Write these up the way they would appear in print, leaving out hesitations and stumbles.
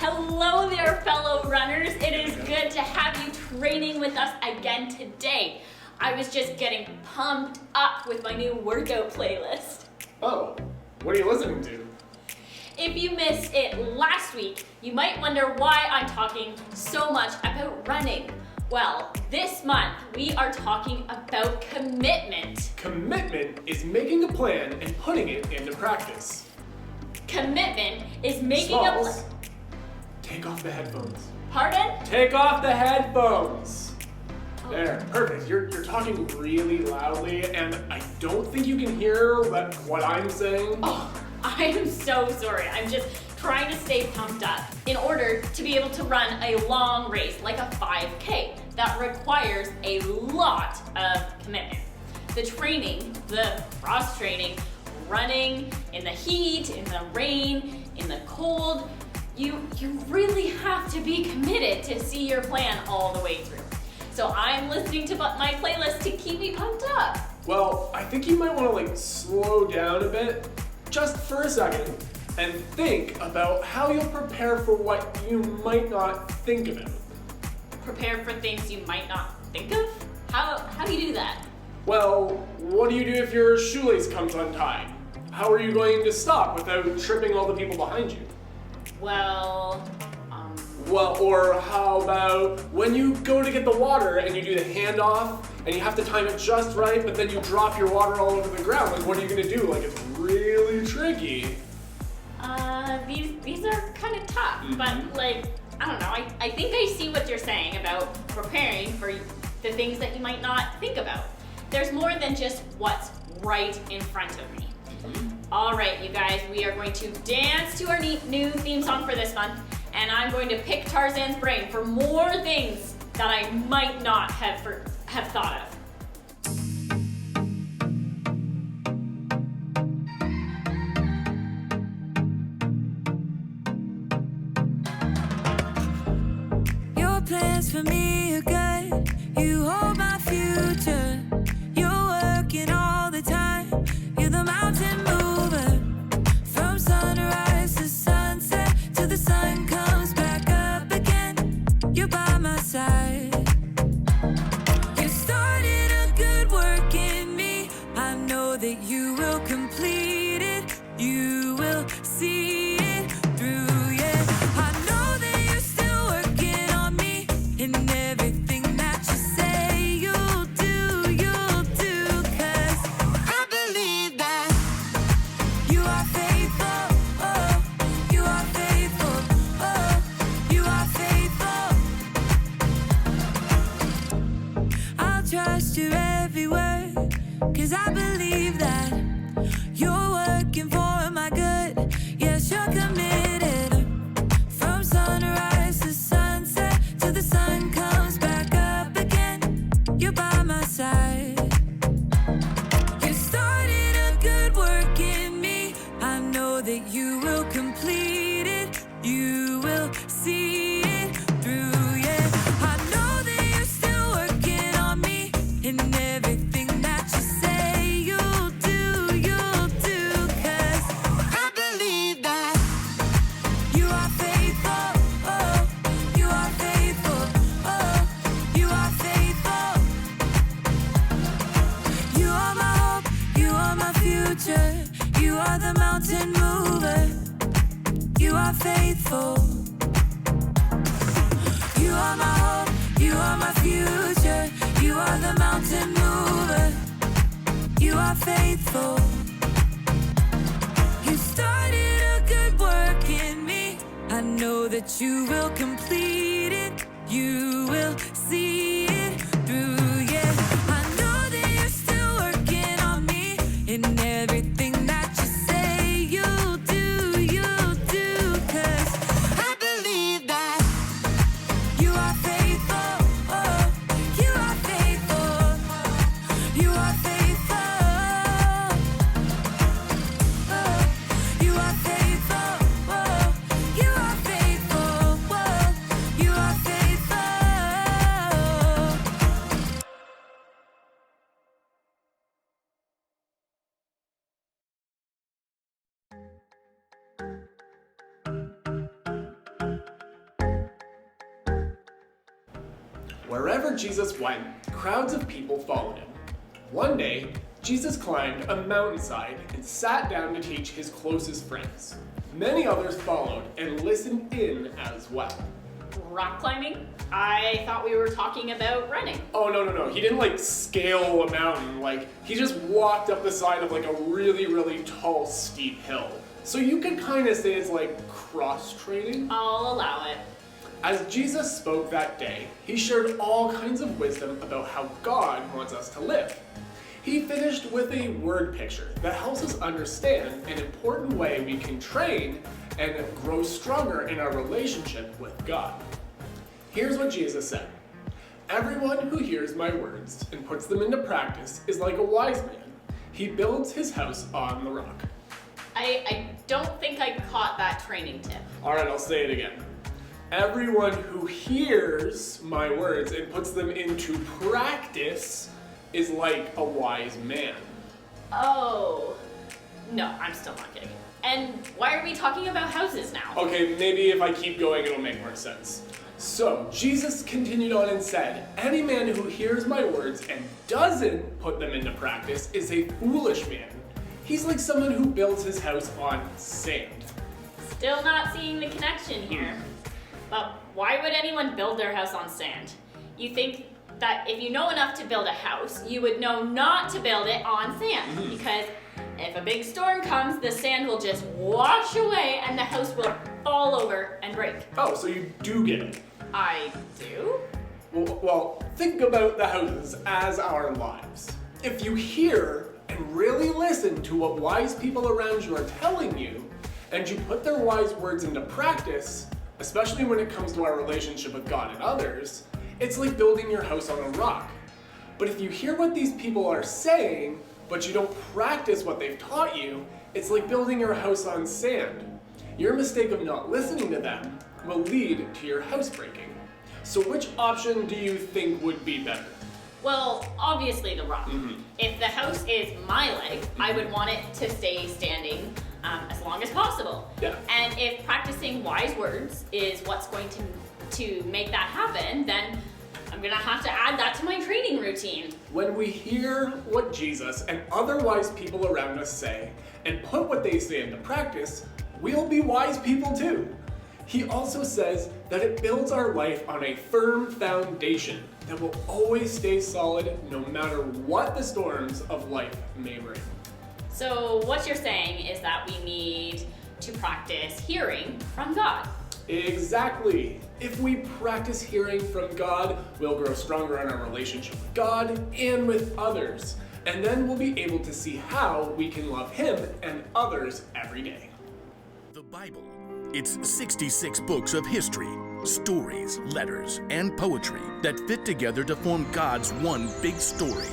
Hello there, fellow runners. It is good to have you training with us again today. I was just getting pumped up with my new workout playlist. Oh, what are you listening to? If you missed it last week, you might wonder why I'm talking so much about running. Well, this month we are talking about commitment. Commitment is making a plan and putting it into practice. Commitment is making Smalls, take off the headphones. Pardon? Take off the headphones. There, perfect. You're talking really loudly, and I don't think you can hear what I'm saying. Oh, I'm so sorry. I'm just trying to stay pumped up in order to be able to run a long race like a 5K that requires a lot of commitment. The training, the cross training, running in the heat, in the rain, in the cold, you really have to be committed to see your plan all the way through. So I'm listening to my playlist to keep me pumped up. Well, I think you might want to slow down a bit, just for a second, and think about how you'll prepare for what you might not think about. Prepare for things you might not think of? How do you do that? Well, what do you do if your shoelace comes untied? How are you going to stop without tripping all the people behind you? Well, or how about when you go to get the water and you do the handoff and you have to time it just right, but then you drop your water all over the ground? What are you gonna do? It's really tricky. These are kind of tough, but I don't know. I think I see what you're saying about preparing for the things that you might not think about. There's more than just what's right in front of me. All right, you guys, we are going to dance to our new theme song for this month, and I'm going to pick Tarzan's brain for more things that I might not have thought of. Your plans for me are good. You hold my future. You're working all the time. You're the mountain mover. From sunrise to sunset, till the sun comes back up again. You're by my side. You started a good work in me. I know that you will complete it. You will see it through, yeah. I know that you're still working on me. And everything that you say you'll do, 'cause I believe that you are faithful, oh, you are faithful, oh, you are faithful. I'll trust your every word, 'cause I believe that you're working for my good. Yes, you're committed. From sunrise to sunset, till the sun comes back up again. You're by my side. You started a good work in me. I know that you will complete it. You will see it through, yeah. I know that you're still working on me. And everything that you say you'll do, 'cause I believe that you are faithful, oh, you are faithful, oh, you are faithful. You are my hope, you are my future. You are the mountain mover. You You are faithful. You are my hope, you are my future. You are the mountain mover. You are faithful. You started a good work in me. I know that you will complete it. You will see it through, yeah. I know that you're still working on me. In everything that you say you'll do, 'cause I believe that you are faithful. Oh, you are faithful. You are faithful. Oh, you are faithful. Oh, you are faithful. Oh, you are faithful. Wherever Jesus went, crowds of people followed him. One day, Jesus climbed a mountainside and sat down to teach his closest friends. Many others followed and listened in as well. Rock climbing? I thought we were talking about running. Oh, no. He didn't like scale a mountain. He just walked up the side of like a really, really tall, steep hill. So you could kind of say it's like cross-training. I'll allow it. As Jesus spoke that day, he shared all kinds of wisdom about how God wants us to live. He finished with a word picture that helps us understand an important way we can train and grow stronger in our relationship with God. Here's what Jesus said. Everyone who hears my words and puts them into practice is like a wise man. He builds his house on the rock. I don't think I caught that training tip. All right, I'll say it again. Everyone who hears my words and puts them into practice is like a wise man. Oh, no, I'm still not getting it. And why are we talking about houses now? Okay, maybe if I keep going, it'll make more sense. So, Jesus continued on and said, any man who hears my words and doesn't put them into practice is a foolish man. He's like someone who builds his house on sand. Still not seeing the connection here. But why would anyone build their house on sand? You think that if you know enough to build a house, you would know not to build it on sand. Because if a big storm comes, the sand will just wash away and the house will fall over and break. Oh, so you do get it. I do? Well, think about the houses as our lives. If you hear and really listen to what wise people around you are telling you, and you put their wise words into practice, especially when it comes to our relationship with God and others, it's like building your house on a rock. But if you hear what these people are saying, but you don't practice what they've taught you, it's like building your house on sand. Your mistake of not listening to them will lead to your house breaking. So which option do you think would be better? Well, obviously the rock. If the house is my leg, I would want it to stay standing as long as possible. Yeah. And if practicing wise words is what's going to make that happen, then I'm gonna have to add that to my training routine. When we hear what Jesus and other wise people around us say and put what they say into practice, we'll be wise people too. He also says that it builds our life on a firm foundation that will always stay solid no matter what the storms of life may bring. So what you're saying is that we need to practice hearing from God. Exactly. If we practice hearing from God, we'll grow stronger in our relationship with God and with others. And then we'll be able to see how we can love Him and others every day. The Bible. It's 66 books of history, stories, letters, and poetry that fit together to form God's one big story.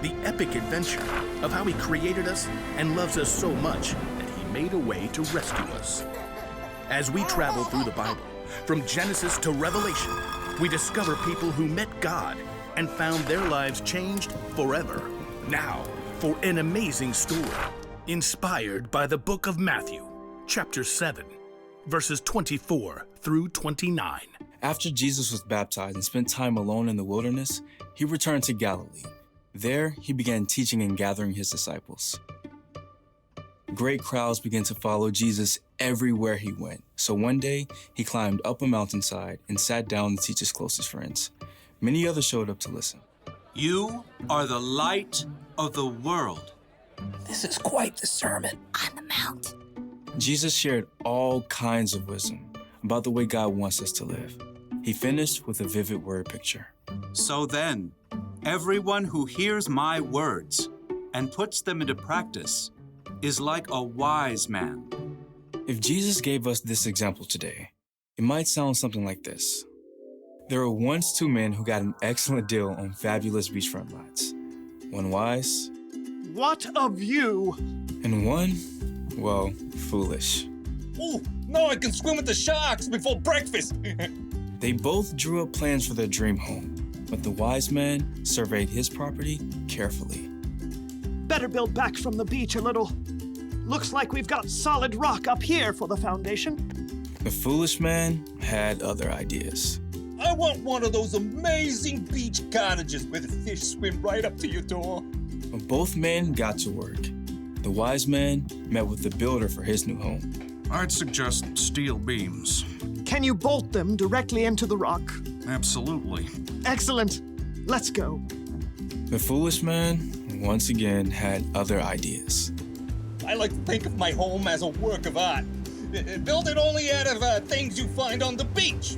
The epic adventure of how He created us and loves us so much that He made a way to rescue us. As we travel through the Bible, from Genesis to Revelation, we discover people who met God and found their lives changed forever. Now, for an amazing story, inspired by the book of Matthew, chapter 7, verses 24 through 29. After Jesus was baptized and spent time alone in the wilderness, he returned to Galilee. There, he began teaching and gathering his disciples. Great crowds began to follow Jesus everywhere he went. So one day, he climbed up a mountainside and sat down to teach his closest friends. Many others showed up to listen. You are the light of the world. This is quite the sermon. On the mount. Jesus shared all kinds of wisdom about the way God wants us to live. He finished with a vivid word picture. So then, everyone who hears my words and puts them into practice is like a wise man. If Jesus gave us this example today, it might sound something like this. There were once two men who got an excellent deal on fabulous beachfront lots. One wise, What of you? and one, well, foolish. Oh, now I can swim with the sharks before breakfast. They both drew up plans for their dream home, but the wise man surveyed his property carefully. Better build back from the beach a little. Looks like we've got solid rock up here for the foundation. The foolish man had other ideas. I want one of those amazing beach cottages where the fish swim right up to your door. But both men got to work. The wise man met with the builder for his new home. I'd suggest steel beams. Can you bolt them directly into the rock? Absolutely. Excellent. Let's go. The foolish man, once again, had other ideas. I like to think of my home as a work of art. Build it only out of things you find on the beach.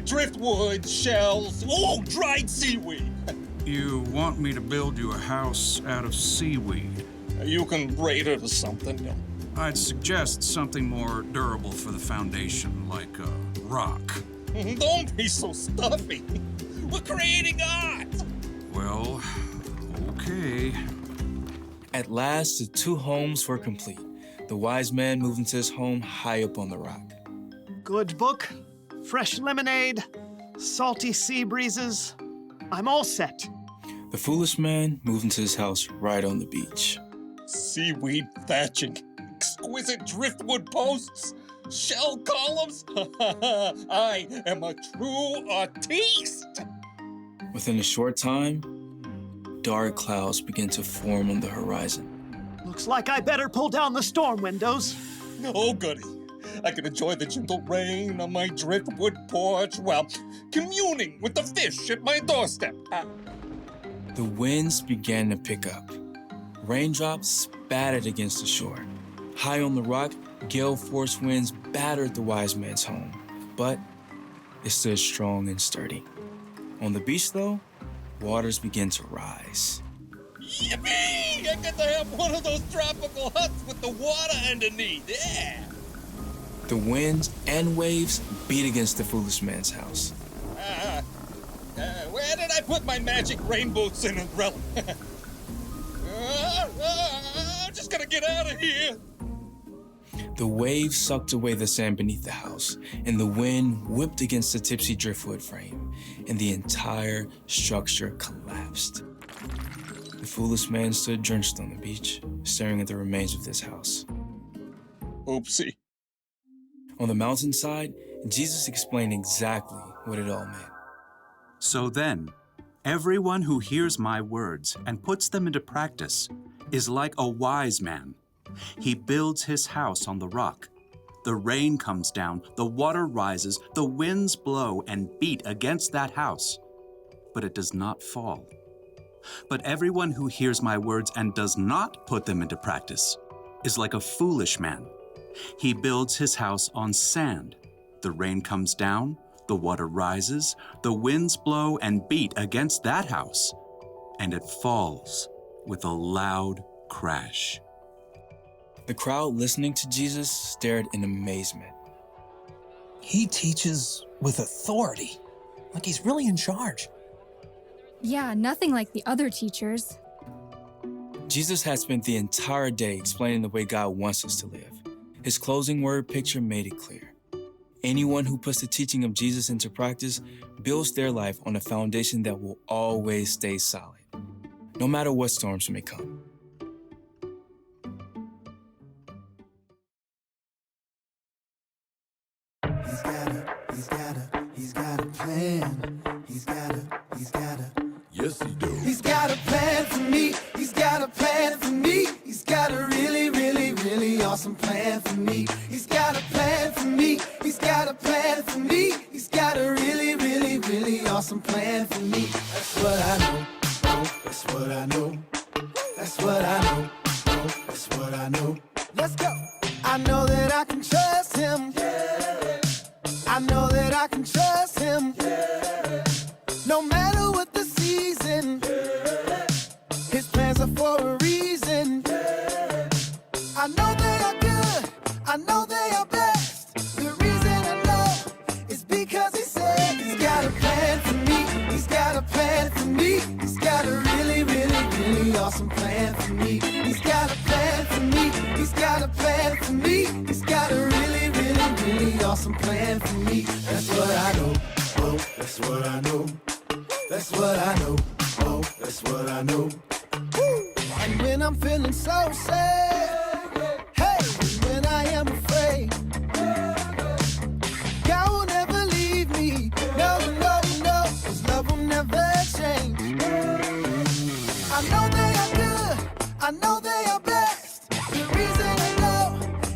Driftwood, shells, dried seaweed. You want me to build you a house out of seaweed? You can braid it or something. I'd suggest something more durable for the foundation, like a rock. Don't be so stuffy. We're creating art. Well, okay. At last, the two homes were complete. The wise man moved into his home high up on the rock. Good book, fresh lemonade, salty sea breezes. I'm all set. The foolish man moved into his house right on the beach. Seaweed thatching, exquisite driftwood posts, shell columns. I am a true artiste. Within a short time, dark clouds began to form on the horizon. Looks like I better pull down the storm windows. Oh, goody. I can enjoy the gentle rain on my driftwood porch while communing with the fish at my doorstep. The winds began to pick up. Raindrops spattered against the shore. High on the rock, gale-force winds battered the wise man's home, but it stood strong and sturdy. On the beach, though, waters began to rise. Yippee! I get to have one of those tropical huts with the water underneath. Yeah! The winds and waves beat against the foolish man's house. Where did I put my magic rainbow sin umbrella? I'm just gonna get out of here. The waves sucked away the sand beneath the house, and the wind whipped against the tipsy driftwood frame, and the entire structure collapsed. The foolish man stood drenched on the beach, staring at the remains of this house. Oopsie. On the mountainside, Jesus explained exactly what it all meant. So then, everyone who hears my words and puts them into practice is like a wise man. He builds his house on the rock. The rain comes down, the water rises, the winds blow and beat against that house, but it does not fall. But everyone who hears my words and does not put them into practice is like a foolish man. He builds his house on sand. The rain comes down, the water rises, the winds blow and beat against that house, and it falls with a loud crash. The crowd listening to Jesus stared in amazement. He teaches with authority, like he's really in charge. Yeah, nothing like the other teachers. Jesus had spent the entire day explaining the way God wants us to live. His closing word picture made it clear. Anyone who puts the teaching of Jesus into practice builds their life on a foundation that will always stay solid, no matter what storms may come. He's got a plan. He's got a. Yes, he does. He's got a plan for me. He's got a plan for me. He's got a really, really, really awesome plan for me. He's got a plan for me. He's got a plan for me. He's got a really, really, really awesome plan for me. That's what I know. Oh, that's what I know. That's what I know. Oh, that's what I know. And when I'm feeling so sad, hey, when I am afraid, God will never leave me. No, no, no, His love will never change. I know they are good. I know they are blessed. The reason I know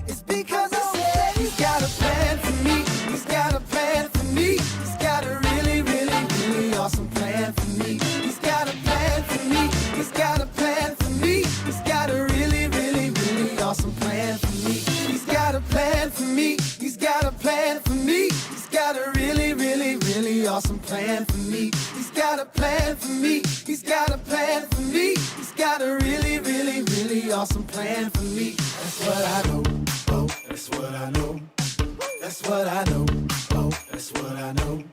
is because I said He's got a plan for me. He's got a plan for me. He's got a really, really, really awesome plan for me. He's got a plan for me. He's got a plan for me. He's got a really, really, really awesome plan for me. He's got a plan for me. He's got a plan for me. He's got a really, really, really awesome plan for me. He's got a plan for me. He's got a plan for me. He's got a really, really, really awesome plan for me. That's what I know. Oh, that's what I know. That's what I know. Oh, that's what I know.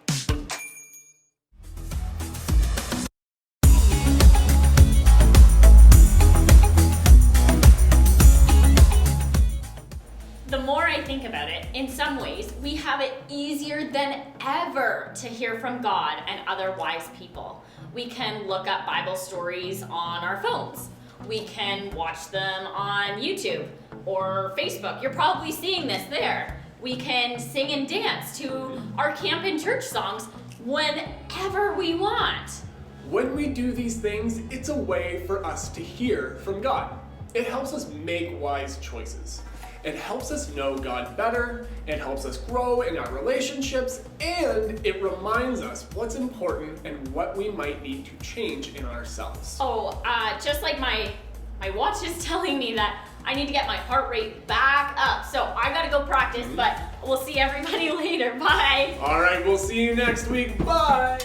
The more I think about it, in some ways, we have it easier than ever to hear from God and other wise people. We can look up Bible stories on our phones. We can watch them on YouTube or Facebook. You're probably seeing this there. We can sing and dance to our camp and church songs whenever we want. When we do these things, it's a way for us to hear from God. It helps us make wise choices. It helps us know God better, it helps us grow in our relationships, and it reminds us what's important and what we might need to change in ourselves. Oh, just like my watch is telling me that I need to get my heart rate back up. So I gotta go practice, but we'll see everybody later. Bye. All right, we'll see you next week. Bye.